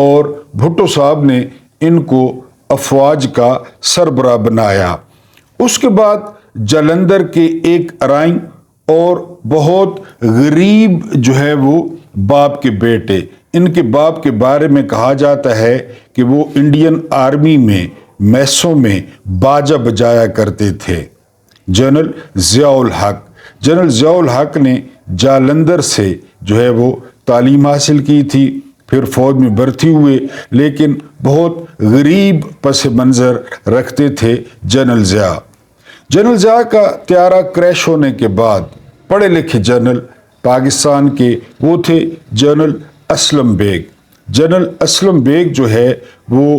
اور بھٹو صاحب نے ان کو افواج کا سربراہ بنایا۔ اس کے بعد جلندر کے ایک ارائن اور بہت غریب جو ہے وہ باپ کے بیٹے، ان کے باپ کے بارے میں کہا جاتا ہے کہ وہ انڈین آرمی میں میسوں میں باجا بجایا کرتے تھے، جنرل ضیاء الحق۔ جنرل ضیاء الحق نے جالندھر سے جو ہے وہ تعلیم حاصل کی تھی، پھر فوج میں بھرتی ہوئے، لیکن بہت غریب پس منظر رکھتے تھے جنرل ضیاء۔ جنرل ضیاء کا طیارہ کریش ہونے کے بعد پڑھے لکھے جنرل پاکستان کے وہ تھے جنرل اسلم بیگ۔ جنرل اسلم بیگ جو ہے وہ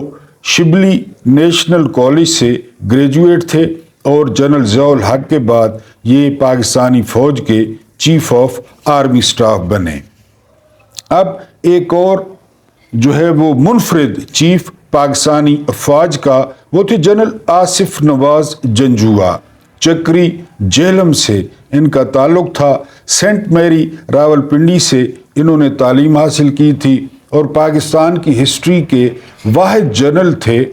شبلی نیشنل کالج سے گریجویٹ تھے اور جنرل ضیاء الحق کے بعد یہ پاکستانی فوج کے چیف آف آرمی سٹاف بنے۔ اب ایک اور جو ہے وہ منفرد چیف پاکستانی افواج کا وہ تھے جنرل آصف نواز جنجوعہ۔ چکری جہلم سے ان کا تعلق تھا، سینٹ میری راولپنڈی سے انہوں نے تعلیم حاصل کی تھی اور پاکستان کی ہسٹری کے واحد جنرل تھے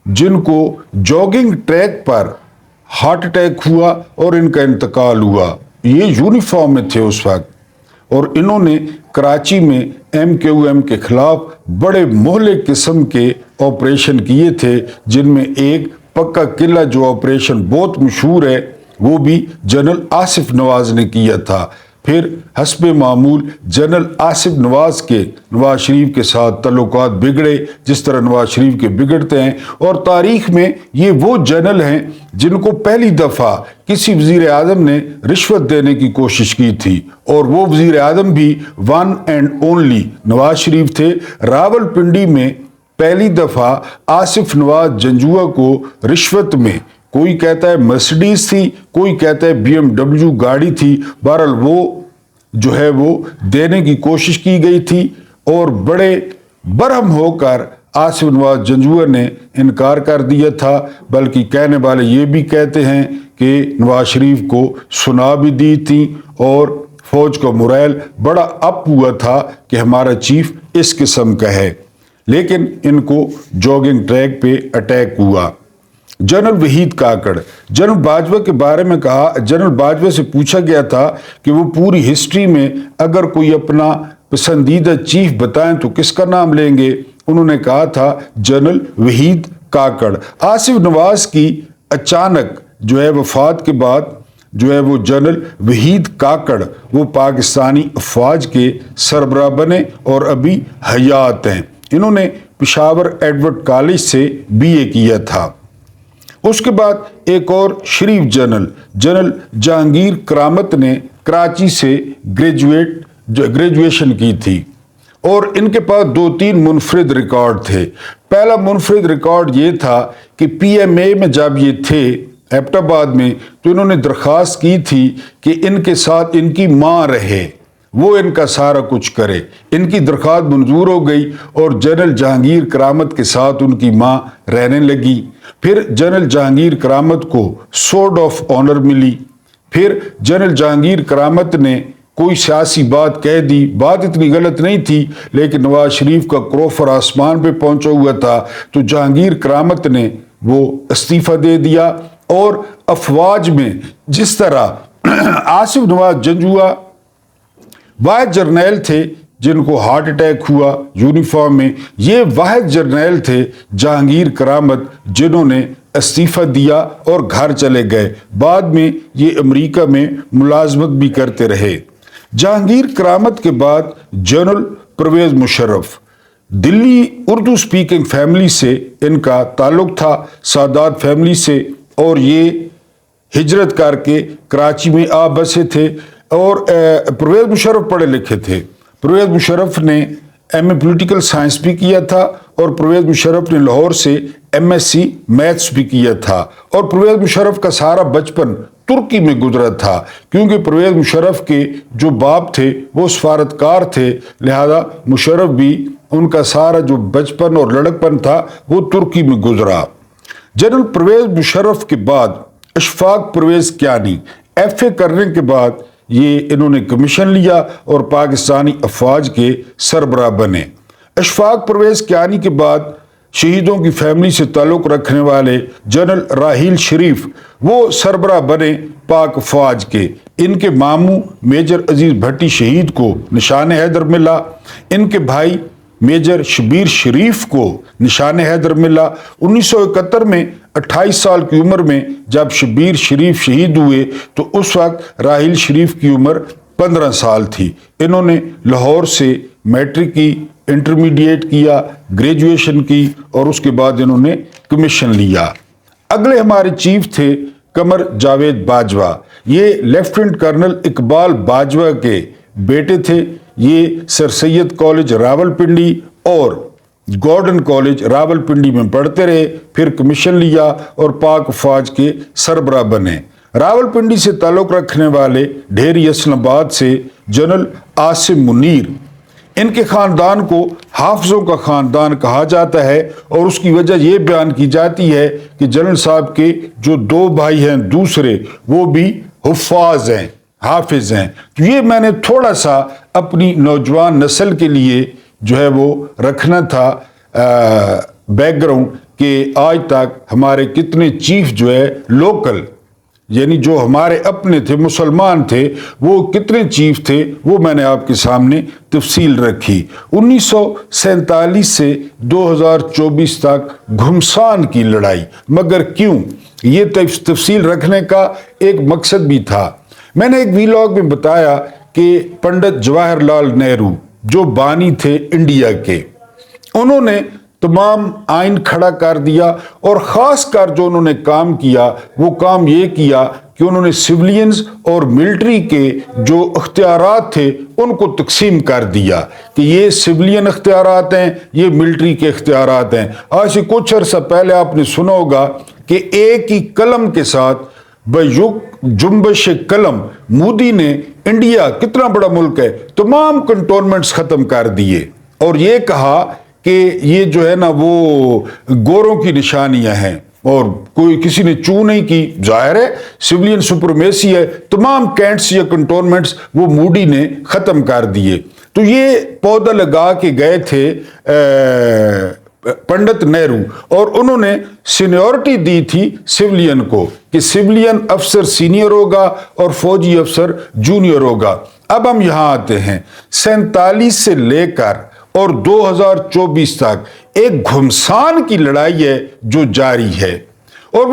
جن کو جاگنگ ٹریک پر ہارٹ اٹیک ہوا اور ان کا انتقال ہوا۔ یہ یونیفارم میں تھے اس وقت، اور انہوں نے کراچی میں MQM کے خلاف بڑے مہلک قسم کے آپریشن کیے تھے، جن میں ایک پکا قلعہ جو آپریشن بہت مشہور ہے وہ بھی جنرل آصف نواز نے کیا تھا۔ پھر حسب معمول جنرل آصف نواز کے نواز شریف کے ساتھ تعلقات بگڑے جس طرح نواز شریف کے بگڑتے ہیں، اور تاریخ میں یہ وہ جنرل ہیں جن کو پہلی دفعہ کسی وزیر اعظم نے رشوت دینے کی کوشش کی تھی، اور وہ وزیر اعظم بھی one and only Nawaz Sharif تھے۔ راولپنڈی میں پہلی دفعہ آصف نواز جنجوعہ کو رشوت میں، کوئی کہتا ہے مرسیڈیز تھی، کوئی کہتا ہے BMW گاڑی تھی، بہرحال وہ جو ہے وہ دینے کی کوشش کی گئی تھی، اور بڑے برہم ہو کر آصف نواز جنجوعہ نے انکار کر دیا تھا، بلکہ کہنے والے یہ بھی کہتے ہیں کہ نواز شریف کو سنا بھی دی تھی، اور فوج کا مورائل بڑا اپ ہوا تھا کہ ہمارا چیف اس قسم کا ہے، لیکن ان کو جاگنگ ٹریک پہ اٹیک ہوا۔ جنرل وحید کاکڑ، جنرل باجوہ کے بارے میں کہا، جنرل باجوہ سے پوچھا گیا تھا کہ وہ پوری ہسٹری میں اگر کوئی اپنا پسندیدہ چیف بتائیں تو کس کا نام لیں گے؟ انہوں نے کہا تھا جنرل وحید کاکڑ۔ آصف نواز کی اچانک جو ہے وفات کے بعد جو ہے وہ جنرل وحید کاکڑ وہ پاکستانی افواج کے سربراہ بنے اور ابھی حیات ہیں۔ انہوں نے پشاور ایڈورڈ کالج سے BA کیا تھا۔ اس کے بعد ایک اور شریف جنرل جہانگیر کرامت نے کراچی سے گریجویشن کی تھی، اور ان کے پاس 2-3 منفرد ریکارڈ تھے۔ پہلا منفرد ریکارڈ یہ تھا کہ PMA میں جب یہ تھے ایبٹ آباد میں تو انہوں نے درخواست کی تھی کہ ان کے ساتھ ان کی ماں رہے، وہ ان کا سارا کچھ کرے۔ ان کی درخواست منظور ہو گئی اور جنرل جہانگیر کرامت کے ساتھ ان کی ماں رہنے لگی۔ پھر جنرل جہانگیر کرامت کو سورڈ آف آنر ملی۔ پھر جنرل جہانگیر کرامت نے کوئی سیاسی بات کہہ دی، بات اتنی غلط نہیں تھی لیکن نواز شریف کا کروفر آسمان پہ پہنچا ہوا تھا، تو جہانگیر کرامت نے وہ استعفیٰ دے دیا، اور افواج میں جس طرح آصف نواز جنجوعہ واحد جرنیل تھے جن کو ہارٹ اٹیک ہوا یونیفارم میں، یہ واحد جرنیل تھے جہانگیر کرامت جنہوں نے استعفیٰ دیا اور گھر چلے گئے۔ بعد میں یہ امریکہ میں ملازمت بھی کرتے رہے۔ جہانگیر کرامت کے بعد جنرل پرویز مشرف، دلی اردو سپیکنگ فیملی سے ان کا تعلق تھا، سادات فیملی سے، اور یہ ہجرت کر کے کراچی میں آ بسے تھے، اور پرویز مشرف پڑھے لکھے تھے۔ پرویز مشرف نے MA پولیٹیکل سائنس بھی کیا تھا، اور پرویز مشرف نے لاہور سے MSc میتھس بھی کیا تھا، اور پرویز مشرف کا سارا بچپن ترکی میں گزرا تھا، کیونکہ پرویز مشرف کے جو باپ تھے وہ سفارتکار تھے، لہذا مشرف بھی ان کا سارا جو بچپن اور لڑکپن تھا وہ ترکی میں گزرا۔ جنرل پرویز مشرف کے بعد اشفاق پرویز کیانی FA کرنے کے بعد یہ انہوں نے کمیشن لیا اور پاکستانی افواج کے سربراہ بنے۔ اشفاق پرویز کیانی کے بعد شہیدوں کی فیملی سے تعلق رکھنے والے جنرل راحیل شریف وہ سربراہ بنے پاک فوج کے۔ ان کے ماموں میجر عزیز بھٹی شہید کو نشان حیدر ملا۔ ان کے بھائی میجر شبیر شریف کو نشان حیدر ملا۔ 1971 میں 28 سال کی عمر میں جب شبیر شریف شہید ہوئے تو اس وقت راحیل شریف کی عمر 15 سال تھی۔ انہوں نے لاہور سے میٹرک کی، انٹرمیڈیٹ کیا، گریجویشن کی اور اس کے بعد انہوں نے کمیشن لیا۔ اگلے ہمارے چیف تھے قمر جاوید باجوہ۔ یہ لیفٹیننٹ کرنل اقبال باجوہ کے بیٹے تھے۔ یہ سر سید کالج راولپنڈی اور گورڈن کالج راولپنڈی میں پڑھتے رہے، پھر کمیشن لیا اور پاک فوج کے سربراہ بنے۔ راولپنڈی سے تعلق رکھنے والے ڈھیری اسلام آباد سے جنرل عاصم منیر، ان کے خاندان کو حافظوں کا خاندان کہا جاتا ہے اور اس کی وجہ یہ بیان کی جاتی ہے کہ جنرل صاحب کے جو 2 بھائی ہیں دوسرے، وہ بھی حفاظ ہیں، حافظ ہیں۔ تو یہ میں نے تھوڑا سا اپنی نوجوان نسل کے لیے جو ہے وہ رکھنا تھا بیک گراؤنڈ، کہ آج تک ہمارے کتنے چیف جو ہے لوکل، یعنی جو ہمارے اپنے تھے، مسلمان تھے، وہ کتنے چیف تھے، وہ میں نے آپ کے سامنے تفصیل رکھی۔ 1947 سے 2024 تک گھمسان کی لڑائی، مگر کیوں؟ یہ تفصیل رکھنے کا ایک مقصد بھی تھا۔ میں نے ایک ویلاگ میں بتایا کہ پنڈت جواہر لال نہرو جو بانی تھے انڈیا کے، انہوں نے تمام آئین کھڑا کر دیا اور خاص کر جو انہوں نے کام کیا وہ کام یہ کیا کہ انہوں نے سیولینز اور ملٹری کے جو اختیارات تھے ان کو تقسیم کر دیا کہ یہ سیولین اختیارات ہیں، یہ ملٹری کے اختیارات ہیں۔ آج سے کچھ عرصہ پہلے آپ نے سنا ہوگا کہ ایک ہی قلم کے ساتھ جنبش قلم مودی نے انڈیا کتنا بڑا ملک ہے تمام کنٹونمنٹس ختم کر دیے اور یہ کہا کہ یہ جو ہے نا وہ گوروں کی نشانیاں ہیں اور کوئی کسی نے چوں نہیں کی۔ ظاہر ہے سیولین سپرمیسی ہے، تمام کینٹس یا کنٹونمنٹس وہ مودی نے ختم کر دیے۔ تو یہ پودا لگا کے گئے تھے پنڈت نہرو اور انہوں نے سینیورٹی دی تھی سیولین کو کہ سیولین افسر سینئر ہوگا اور فوجی افسر جونیئر ہوگا۔ اب ہم یہاں آتے ہیں 47 سے لے کر اور 2024 تک ایک گھمسان کی لڑائی ہے جو جاری ہے اور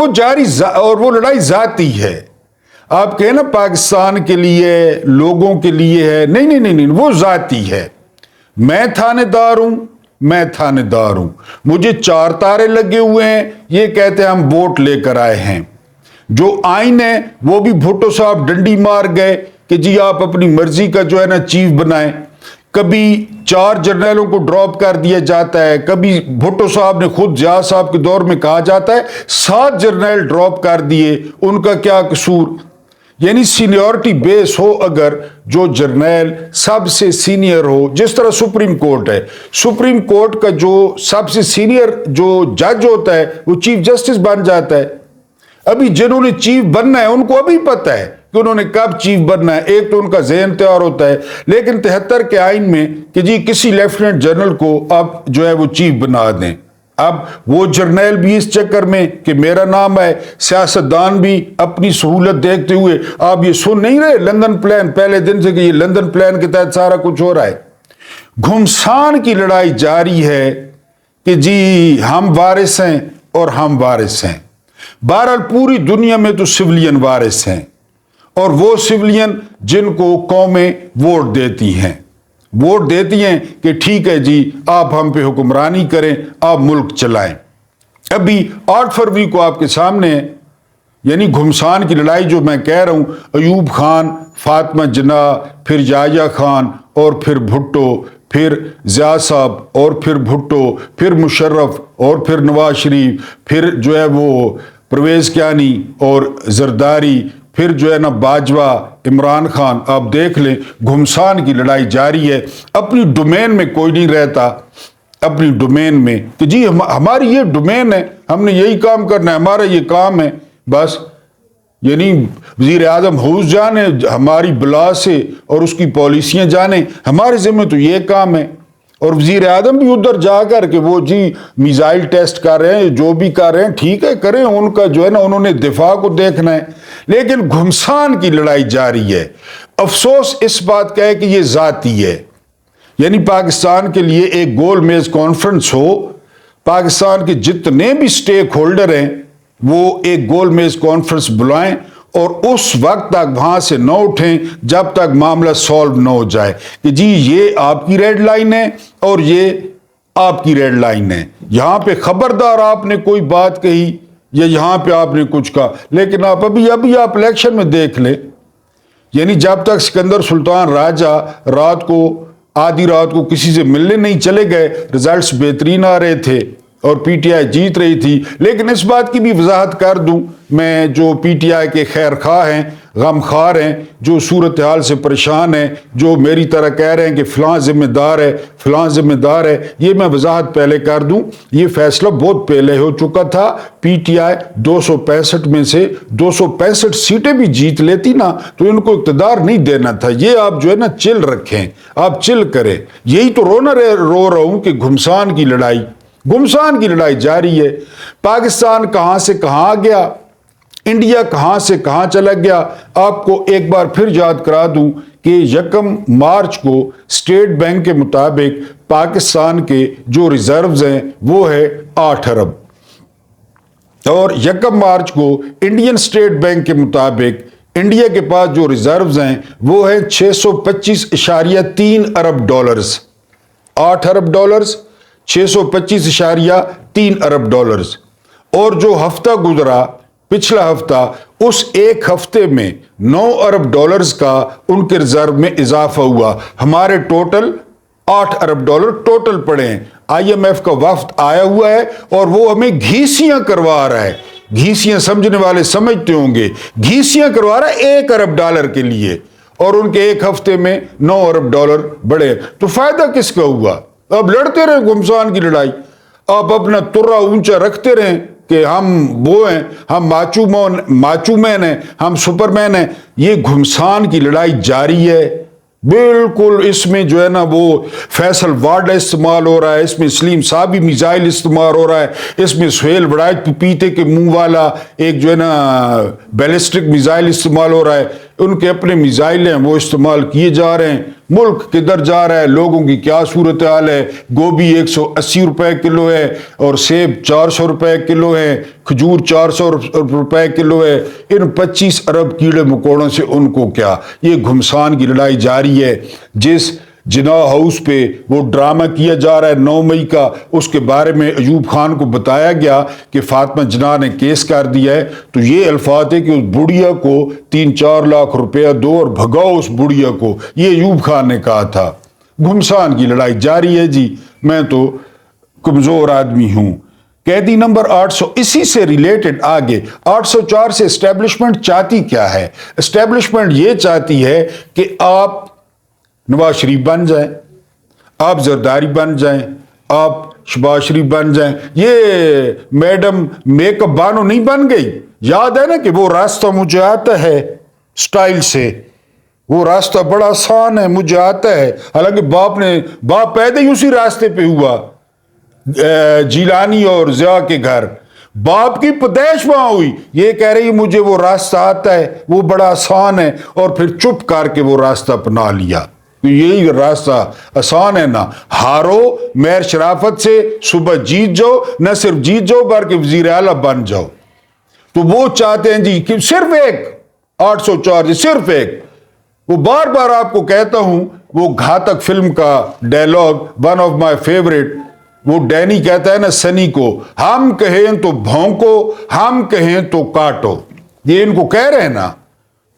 وہ لڑائی ذاتی ہے۔ آپ کہیں نا پاکستان کے لیے، لوگوں کے لیے ہے، نہیں، وہ ذاتی ہے۔ میں تھانے دار ہوں، مجھے 4 تارے لگے ہوئے ہیں، یہ کہتے ہیں ہم ووٹ لے کر آئے ہیں۔ جو آئین ہے وہ بھی بھٹو صاحب ڈنڈی مار گئے کہ جی آپ اپنی مرضی کا جو ہے نا چیف بنائیں۔ کبھی 4 جرنیلوں کو ڈراپ کر دیا جاتا ہے، کبھی بھٹو صاحب نے خود ضیاء صاحب کے دور میں کہا جاتا ہے 7 جرنیل ڈراپ کر دیے، ان کا کیا قصور؟ یعنی سینیورٹی بیس ہو، اگر جو جرنیل سب سے سینئر ہو، جس طرح سپریم کورٹ ہے، سپریم کورٹ کا جو سب سے سینئر جو جج ہوتا ہے وہ چیف جسٹس بن جاتا ہے۔ ابھی جنہوں نے چیف بننا ہے ان کو ابھی پتہ ہے کہ انہوں نے کب چیف بننا ہے، ایک تو ان کا ذہن تیار ہوتا ہے۔ لیکن 73 کے آئین میں کہ جی کسی لیفٹیننٹ جنرل کو اب جو ہے وہ چیف بنا دیں، اب وہ جرنیل بھی اس چکر میں کہ میرا نام ہے، سیاستدان بھی اپنی سہولت دیکھتے ہوئے آپ یہ سن نہیں رہے لندن پلان پہلے دن سے کہ یہ لندن پلان کے تحت سارا کچھ ہو رہا ہے۔ گھمسان کی لڑائی جاری ہے کہ جی ہم وارث ہیں اور ہم وارث ہیں۔ بہرحال پوری دنیا میں تو سیولین وارث ہیں اور وہ سیولین جن کو قومیں ووٹ دیتی ہیں کہ ٹھیک ہے جی آپ ہم پہ حکمرانی کریں، آپ ملک چلائیں۔ ابھی 8 فروری کو آپ کے سامنے ہے، یعنی گھمسان کی لڑائی جو میں کہہ رہا ہوں، ایوب خان، فاطمہ جناح، پھر یحییٰ خان اور پھر بھٹو، پھر ضیاء صاحب اور پھر بھٹو، پھر مشرف اور پھر نواز شریف، پھر جو ہے وہ پرویز کیانی اور زرداری، پھر جو ہے نا باجوہ، عمران خان۔ آپ دیکھ لیں گھمسان کی لڑائی جاری ہے۔ اپنی ڈومین میں کوئی نہیں رہتا، اپنی ڈومین میں کہ جی ہماری یہ ڈومین ہے، ہم نے یہی کام کرنا ہے، ہمارا یہ کام ہے بس۔ یعنی وزیر اعظم حوض جانے ہماری بلا سے اور اس کی پالیسیاں جانے، ہمارے ذمہ تو یہ کام ہے۔ اور وزیر اعظم بھی ادھر جا کر کے وہ جی میزائل ٹیسٹ کر رہے ہیں، جو بھی کر رہے ہیں ٹھیک ہے کریں، ان کا جو ہے نا انہوں نے دفاع کو دیکھنا ہے، لیکن گھمسان کی لڑائی جاری ہے۔ افسوس اس بات کا ہے کہ یہ ذاتی ہے، یعنی پاکستان کے لیے ایک گول میز کانفرنس ہو، پاکستان کے جتنے بھی سٹیک ہولڈر ہیں وہ ایک گول میز کانفرنس بلائیں اور اس وقت تک وہاں سے نہ اٹھیں جب تک معاملہ سالو نہ ہو جائے کہ جی یہ آپ کی ریڈ لائن ہے اور یہ آپ کی ریڈ لائن ہے، یہاں پہ خبردار آپ نے کوئی بات کہی یا یہاں پہ آپ نے کچھ کہا، لیکن آپ ابھی آپ الیکشن میں دیکھ لیں، یعنی جب تک سکندر سلطان راجہ آدھی رات کو کسی سے ملنے نہیں چلے گئے، رزلٹس بہترین آ رہے تھے اور پی ٹی آئی جیت رہی تھی۔ لیکن اس بات کی بھی وضاحت کر دوں، میں جو پی ٹی آئی کے خیر خواہ ہیں، غم خوار ہیں، جو صورتحال سے پریشان ہیں، جو میری طرح کہہ رہے ہیں کہ فلاں ذمہ دار ہے فلاں ذمہ دار ہے، یہ میں وضاحت پہلے کر دوں، یہ فیصلہ بہت پہلے ہو چکا تھا۔ پی ٹی آئی 265 میں سے 265 سیٹیں بھی جیت لیتی نا تو ان کو اقتدار نہیں دینا تھا۔ یہ آپ جو ہے نا چل رکھیں، آپ چل کریں، یہی تو رو رہا ہوں کہ گھمسان کی لڑائی جاری ہے۔ پاکستان کہاں سے کہاں آ گیا، انڈیا کہاں سے کہاں چلا گیا۔ آپ کو ایک بار پھر یاد کرا دوں کہ 1 مارچ کو اسٹیٹ بینک کے مطابق پاکستان کے جو ریزروز ہیں وہ ہے 8 ارب، اور 1 مارچ کو انڈین اسٹیٹ بینک کے مطابق انڈیا کے پاس جو ریزروز ہیں وہ ہیں 625.3 ارب ڈالرز، 8 ارب ڈالرز 625.3 ارب ڈالرز۔ اور جو ہفتہ گزرا پچھلا ہفتہ، اس ایک ہفتے میں 9 ارب ڈالرز کا ان کے ریزرو میں اضافہ ہوا، ہمارے ٹوٹل 8 ارب ڈالر ٹوٹل پڑے ہیں۔ آئی ایم ایف کا وفد آیا ہوا ہے اور وہ ہمیں گھیسیاں کروا رہا ہے، گھیسیاں سمجھنے والے سمجھتے ہوں گے، گھیسیاں کروا رہا ہے 1 ارب ڈالر کے لیے، اور ان کے ایک ہفتے میں 9 ارب ڈالر بڑھے۔ تو فائدہ کس کا ہوا؟ اب لڑتے رہیں گھمسان کی لڑائی، آپ اپنا ترا اونچا رکھتے رہیں کہ ہم وہ ہیں، ہم ماچو مین ہیں، ہم سپر مین ہیں۔ یہ گھمسان کی لڑائی جاری ہے بالکل۔ اس میں جو ہے نا وہ فیصل وارڈ استعمال ہو رہا ہے، اس میں سلیم صابی میزائل استعمال ہو رہا ہے، اس میں سہیل وڑائچ پیتے کے منہ والا ایک جو ہے نا بیلسٹک میزائل استعمال ہو رہا ہے۔ ان کے اپنے میزائل ہیں وہ استعمال کیے جا رہے ہیں۔ ملک کدھر جا رہا ہے، لوگوں کی کیا صورتحال ہے؟ گوبھی 180 روپے کلو ہے اور سیب 400 روپے کلو ہے، کھجور 400 روپے کلو ہے۔ ان 25 ارب کیڑے مکوڑوں سے ان کو کیا؟ یہ گھمسان کی لڑائی جاری ہے۔ جس جناح ہاؤس پہ وہ ڈرامہ کیا جا رہا ہے 9 مئی کا، اس کے بارے میں ایوب خان کو بتایا گیا کہ فاطمہ جناح نے کیس کر دیا ہے، تو یہ الفاظ ہے کہ اس بڑھیا کو 3-4 لاکھ روپیہ دو اور بھگاؤ اس بڑھیا کو، یہ ایوب خان نے کہا تھا۔ گھمسان کی لڑائی جاری ہے جی، میں تو کمزور آدمی ہوں۔ قیدی نمبر 800 اسی سے ریلیٹڈ آگے 804 سے اسٹیبلشمنٹ چاہتی کیا ہے؟ اسٹیبلشمنٹ یہ چاہتی ہے کہ آپ نواز شریف بن جائیں، آپ زرداری بن جائیں، آپ شہباز شریف بن جائیں۔ یہ میڈم میک اپ بانو نہیں بن گئی، یاد ہے نا کہ وہ راستہ مجھے آتا ہے سٹائل سے، وہ راستہ بڑا آسان ہے مجھے آتا ہے، حالانکہ باپ پیدا ہی اسی راستے پہ ہوا، جیلانی اور ضیاء کے گھر، باپ کی پیدائش وہاں ہوئی، یہ کہہ رہی مجھے وہ راستہ آتا ہے، وہ بڑا آسان ہے، اور پھر چپ کر کے وہ راستہ اپنا لیا۔ یہی راستہ آسان ہے نا، ہارو میر شرافت سے، صبح جیت جاؤ، نہ صرف جیت جاؤ بلکہ وزیر اعلیٰ بن جاؤ۔ تو وہ چاہتے ہیں جی کہ صرف ایک 804 صرف ایک، وہ بار بار آپ کو کہتا ہوں، وہ گھاتک فلم کا dialogue one of my favourite, وہ ڈینی کہتا ہے نا سنی کو، ہم کہیں تو بھونکو، ہم کہیں تو کاٹو، یہ ان کو کہہ رہے ہیں نا۔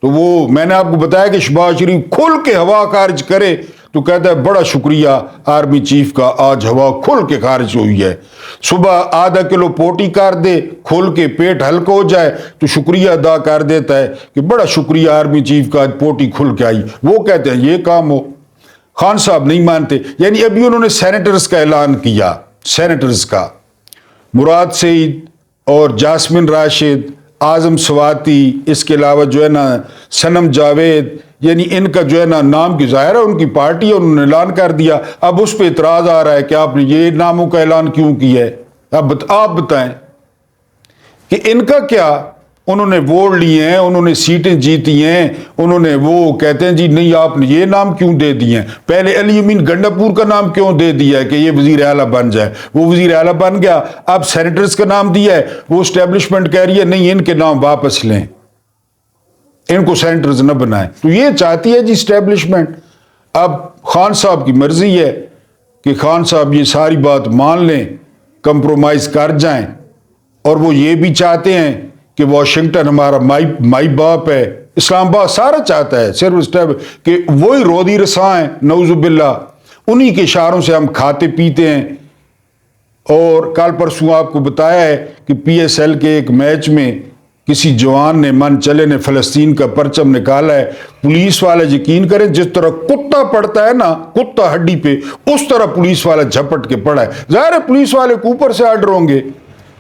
تو وہ میں نے آپ کو بتایا کہ شہباز شریف کھل کے ہوا خارج کرے تو کہتا ہے بڑا شکریہ آرمی چیف کا، آج ہوا کھل کے خارج ہوئی ہے۔ صبح آدھا کلو پوٹی کر دے، کھل کے پیٹ ہلکا ہو جائے تو شکریہ ادا کر دیتا ہے کہ بڑا شکریہ آرمی چیف کا، آج پوٹی کھل کے آئی۔ وہ کہتے ہیں یہ کام ہو، خان صاحب نہیں مانتے۔ یعنی ابھی انہوں نے سینیٹرز کا اعلان کیا، سینیٹرز کا، مراد سعید اور جاسمین راشد، اعظم سواتی، اس کے علاوہ جو ہے نا صنم جاوید، یعنی ان کا جو ہے نا نام کی ظاہر ہے ان کی پارٹی ہے، انہوں نے اعلان کر دیا، اب اس پہ اعتراض آ رہا ہے کہ آپ نے یہ ناموں کا اعلان کیوں کیا ہے؟ اب آپ بتائیں کہ ان کا کیا، انہوں نے ووٹ لیے ہیں، انہوں نے سیٹیں جیتی ہیں، انہوں نے وہ کہتے ہیں جی نہیں آپ نے یہ نام کیوں دے دیے ہیں؟ پہلے علی امین گنڈاپور کا نام کیوں دے دیا ہے کہ یہ وزیر اعلیٰ بن جائے؟ وہ وزیر اعلیٰ بن گیا، اب سینیٹرز کا نام دیا ہے، وہ اسٹیبلشمنٹ کہہ رہی ہے نہیں ان کے نام واپس لیں، ان کو سینیٹرز نہ بنائیں۔ تو یہ چاہتی ہے جی اسٹیبلشمنٹ۔ اب خان صاحب کی مرضی ہے کہ خان صاحب یہ ساری بات مان لیں، کمپرومائز کر جائیں، اور وہ یہ بھی چاہتے ہیں کہ واشنگٹن ہمارا مائی باپ ہے، اسلام آباد سارا چاہتا ہے صرف کہ وہی رودی رساں ہیں نعوذ باللہ، انہی کے اشاروں سے ہم کھاتے پیتے ہیں۔ اور کل پرسوں آپ کو بتایا ہے کہ پی ایس ایل کے ایک میچ میں کسی جوان نے من چلے نے فلسطین کا پرچم نکالا ہے، پولیس والا یقین کریں جس طرح کتا پڑتا ہے نا، کتا ہڈی پہ، اس طرح پولیس والا جھپٹ کے پڑا ہے۔ ظاہر ہے پولیس والے کو اوپر سے آرڈر ہوں گے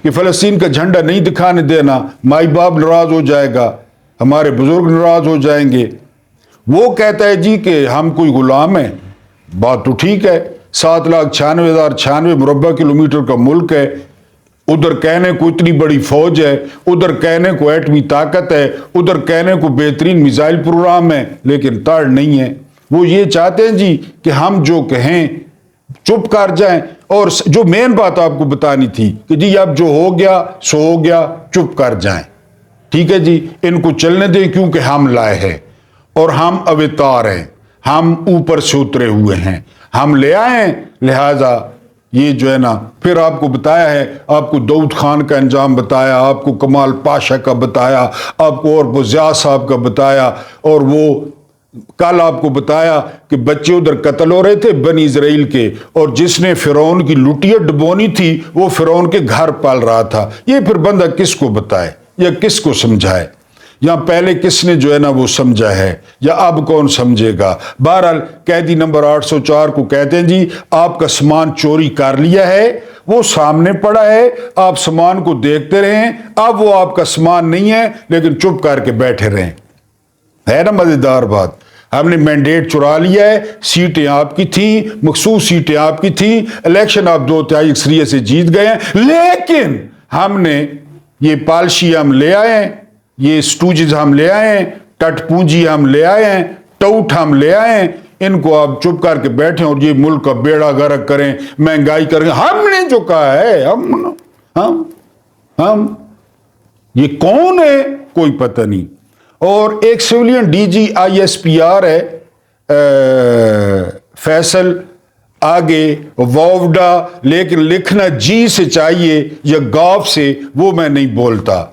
کہ فلسطین کا جھنڈا نہیں دکھانے دینا، مائی باپ ناراض ہو جائے گا، ہمارے بزرگ ناراض ہو جائیں گے۔ وہ کہتا ہے جی کہ ہم کوئی غلام ہیں، بات تو ٹھیک ہے، 7,96,096 مربع کلومیٹر کا ملک ہے، ادھر کہنے کو اتنی بڑی فوج ہے، ادھر کہنے کو ایٹمی طاقت ہے، ادھر کہنے کو بہترین میزائل پروگرام ہے، لیکن تاڑ نہیں ہے۔ وہ یہ چاہتے ہیں جی کہ ہم جو کہیں چپ کر جائیں، اور جو مین بات آپ کو بتانی تھی کہ جی اب جو ہو گیا سو ہو گیا، چپ کر جائیں، ٹھیک ہے جی، ان کو چلنے دیں کیونکہ ہم لائے ہیں اور ہم اوتار ہیں، ہم اوپر سے اترے ہوئے ہیں، ہم لے آئے ہیں، لہذا یہ جو ہے نا، پھر آپ کو بتایا ہے، آپ کو داؤد خان کا انجام بتایا، آپ کو کمال پاشا کا بتایا، آپ کو اور ضیاء صاحب کا بتایا، اور وہ کل آپ کو بتایا کہ بچے ادھر قتل ہو رہے تھے بنی اسرائیل کے، اور جس نے فرعون کی لٹیا ڈبونی تھی وہ فرعون کے گھر پال رہا تھا۔ یہ پھر بندہ کس کو بتائے یا کس کو سمجھائے، یا پہلے کس نے جو ہے نا وہ سمجھا ہے، یا اب کون سمجھے گا؟ بہرحال قیدی نمبر 804 کو کہتے ہیں جی آپ کا سامان چوری کر لیا ہے، وہ سامنے پڑا ہے، آپ سامان کو دیکھتے رہیں، اب وہ آپ کا سامان نہیں ہے لیکن چپ کر کے بیٹھے رہیں۔ ہے نا مزیدار بات؟ ہم نے مینڈیٹ چرا لیا ہے، سیٹیں آپ کی تھیں، مخصوص سیٹیں آپ کی تھیں، الیکشن آپ 2/3 اکثریت سے جیت گئے ہیں، لیکن ہم نے یہ پالشی ہم لے آئے ہیں، یہ سٹوجز ہم لے آئے ہیں، ٹٹ پونجی ہم لے آئے ہیں، ٹوٹ ہم لے آئے ہیں، ان کو آپ چپ کر کے بیٹھیں اور یہ ملک کا بیڑا غرق کریں، مہنگائی کریں۔ ہم نے جو کہا ہے، ہم یہ کون ہے کوئی پتہ نہیں۔ اور ایک civilian D G I S P R ہے فیصل، آگے واوڈا، لیکن لکھنا جی سے چاہیے یا گاف سے، وہ میں نہیں بولتا۔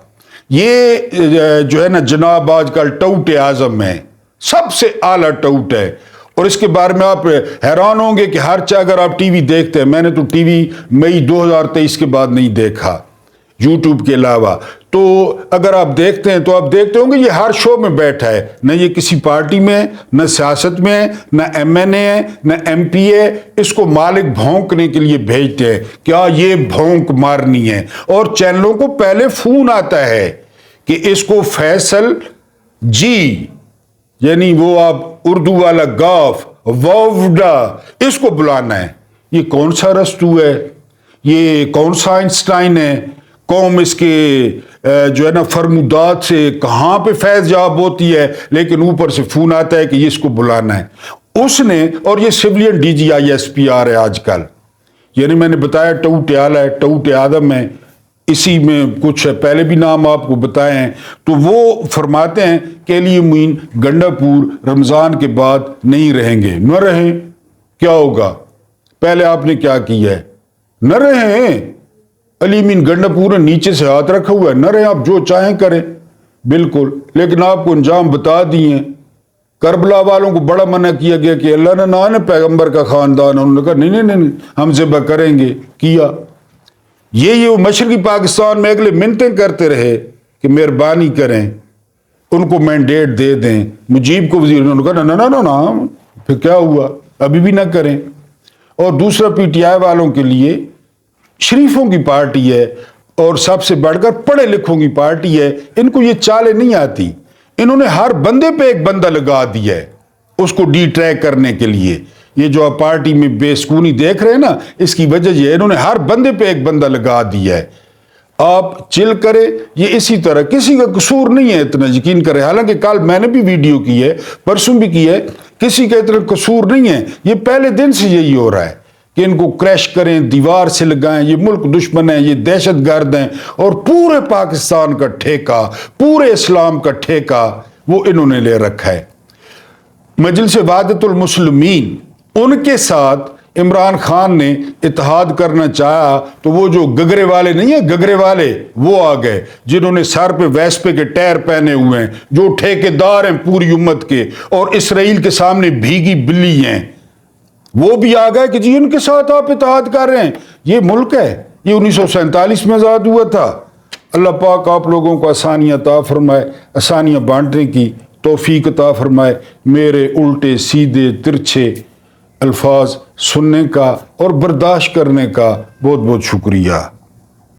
یہ جو ہے نا جناب آج کل ٹوٹ اعظم ہے، سب سے اعلیٰ ٹوٹ ہے، اور اس کے بارے میں آپ حیران ہوں گے کہ اگر آپ ٹی وی دیکھتے ہیں، میں نے تو ٹی وی مئی 2023 کے بعد نہیں دیکھا یوٹیوب کے علاوہ، تو اگر آپ دیکھتے ہیں تو آپ دیکھتے ہوں گے یہ ہر شو میں بیٹھا ہے، نہ یہ کسی پارٹی میں، نہ سیاست میں، نہ ایم این اے ہے، نہ ایم پی اے، اس کو مالک بھونکنے کے لیے بھیجتے ہیں، کیا یہ بھونک مارنی ہے، اور چینلوں کو پہلے فون آتا ہے کہ اس کو فیصل جی، یعنی وہ آپ اردو والا گاف، واوڈا، اس کو بلانا ہے۔ یہ کون سا رستو ہے؟ یہ کون سا آئنسٹائن ہے؟ قوم اس کے جو ہے نا فرمودات سے کہاں پہ فیض یاب ہوتی ہے، لیکن اوپر سے فون آتا ہے کہ یہ اس کو بلانا ہے۔ اس نے، اور یہ civilian D G I S P R ہے آج کل، یعنی میں نے بتایا ٹوٹ اعلیٰ ہے، ٹوٹ آدم ہے، اسی میں کچھ پہلے بھی نام آپ کو بتائے ہیں، تو وہ فرماتے ہیں کہ علی امین گنڈاپور رمضان کے بعد نہیں رہیں گے۔ نہ رہیں، کیا ہوگا؟ پہلے آپ نے کیا کیا ہے؟ نہ رہیں، علی امین گنڈاپور نے نیچے سے ہاتھ رکھا ہوا ہے، نہ رہیں، آپ جو چاہیں کریں، بالکل، لیکن آپ کو انجام بتا دیے۔ کربلا والوں کو بڑا منع کیا گیا کہ اللہ نے نہ پیغمبر کا خاندان، انہوں نے کہا نہیں نہیں نہیں ہم ذبح کریں گے، کیا۔ یہ وہ مشرقی پاکستان میں اگلے منتیں کرتے رہے کہ مہربانی کریں، ان کو مینڈیٹ دے دیں، مجیب کو وزیر، انہوں نے کہا نا نا نا نا، پھر کیا ہوا، ابھی بھی نہ کریں۔ اور دوسرا پی ٹی آئی والوں کے لیے شریفوں کی پارٹی ہے اور سب سے بڑھ کر پڑھے لکھوں کی پارٹی ہے، ان کو یہ چالیں نہیں آتی۔ انہوں نے ہر بندے پہ ایک بندہ لگا دیا ہے اس کو ڈی ٹریک کرنے کے لیے. یہ جو آپ پارٹی میں بے سکونی دیکھ رہے ہیں نا، اس کی وجہ یہ ہے انہوں نے ہر بندے پہ ایک بندہ لگا دیا ہے. آپ چل کرے، یہ اسی طرح کسی کا قصور نہیں ہے، اتنا یقین کرے. حالانکہ کل میں نے بھی ویڈیو کی ہے، پرسوں بھی کی ہے، کسی کا اتنا قصور نہیں ہے. یہ پہلے دن سے یہی ہو رہا ہے کہ ان کو کریش کریں، دیوار سے لگائیں، یہ ملک دشمن ہیں، یہ دہشت گرد ہیں، اور پورے پاکستان کا ٹھیکہ، پورے اسلام کا ٹھیکہ وہ انہوں نے لے رکھا ہے. مجلس وحدت المسلمین، ان کے ساتھ عمران خان نے اتحاد کرنا چاہا تو وہ جو گگرے والے نہیں ہیں، گگرے والے وہ آ گئے، جنہوں نے سر پہ ویسپے کے ٹائر پہنے ہوئے ہیں، جو ٹھیکیدار ہیں پوری امت کے اور اسرائیل کے سامنے بھیگی بلی ہیں. وہ بھی آ گئے کہ جی ان کے ساتھ آپ اتحاد کر رہے ہیں. یہ ملک ہے، یہ 1947 میں آزاد ہوا تھا. اللہ پاک آپ لوگوں کو آسانیاں عطا فرمائے، آسانیاں بانٹنے کی توفیق عطا فرمائے. میرے الٹے سیدھے ترچھے الفاظ سننے کا اور برداشت کرنے کا بہت بہت شکریہ.